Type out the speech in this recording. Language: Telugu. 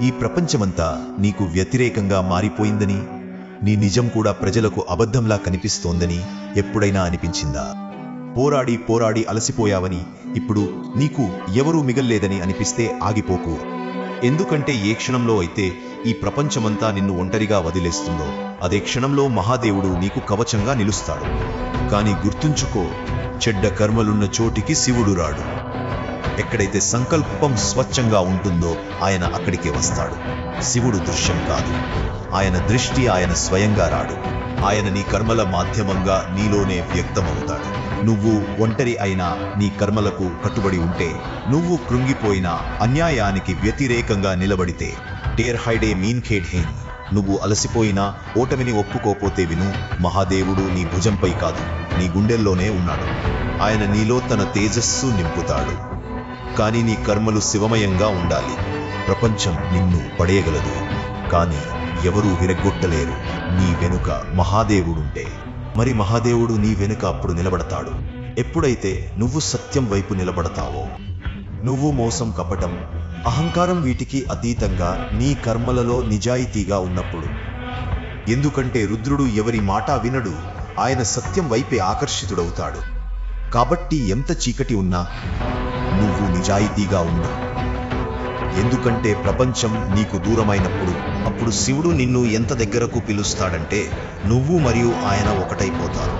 ఈ ప్రపంచమంతా నీకు వ్యతిరేకంగా మారిపోయిందని, నీ నిజం కూడా ప్రజలకు అబద్ధంలా కనిపిస్తోందని ఎప్పుడైనా అనిపించిందా? పోరాడి పోరాడి అలసిపోయావని, ఇప్పుడు నీకు ఎవరూ మిగల్లేదని అనిపిస్తే ఆగిపోకు. ఎందుకంటే ఏ క్షణంలో అయితే ఈ ప్రపంచమంతా నిన్ను ఒంటరిగా వదిలేస్తుందో అదే క్షణంలో మహాదేవుడు నీకు కవచంగా నిలుస్తాడు. కానీ గుర్తుంచుకో, చెడ్డ కర్మలున్న చోటికి శివుడు రాడు. ఎక్కడైతే సంకల్పం స్వచ్ఛంగా ఉంటుందో ఆయన అక్కడికే వస్తాడు. శివుడు దృశ్యం కాదు, ఆయన దృష్టి ఆయన స్వయంగా రాడు. ఆయన నీ కర్మల మాధ్యమంగా నీలోనే వ్యక్తమవుతాడు. నువ్వు ఒంటరి అయినా నీ కర్మలకు కట్టుబడి ఉంటే, నువ్వు కృంగిపోయినా అన్యాయానికి వ్యతిరేకంగా నిలబడితే, టేర్ హైడే మీన్ ఖేడ్ హేన్, నువ్వు అలసిపోయినా ఓటమిని ఒప్పుకోపోతే విను, మహాదేవుడు నీ భుజంపై కాదు నీ గుండెల్లోనే ఉన్నాడు. ఆయన నీలో తన తేజస్సు నింపుతాడు. కానీ నీ కర్మలు శివమయంగా ఉండాలి. ప్రపంచం నిన్ను పడేయగలదు, కానీ ఎవరూ విరగొట్టలేరు నీ వెనుక మహాదేవుడుంటే. మరి మహాదేవుడు నీ వెనుక అప్పుడు నిలబడతాడు ఎప్పుడైతే నువ్వు సత్యం వైపు నిలబడతావో. నువ్వు మోసం, కపటం, అహంకారం వీటికి అతీతంగా నీ కర్మలలో నిజాయితీగా ఉన్నప్పుడు. ఎందుకంటే రుద్రుడు ఎవరి మాట వినడు, ఆయన సత్యం వైపే ఆకర్షితుడవుతాడు. కాబట్టి ఎంత చీకటి ఉన్నా నువ్వు నిజాయితీగా ఉండు. ఎందుకంటే ప్రపంచం నీకు దూరమైనప్పుడు అప్పుడు శివుడు నిన్ను ఎంత దగ్గరకు పిలుస్తాడంటే నువ్వు మరియు ఆయన ఒకటైపోతారు.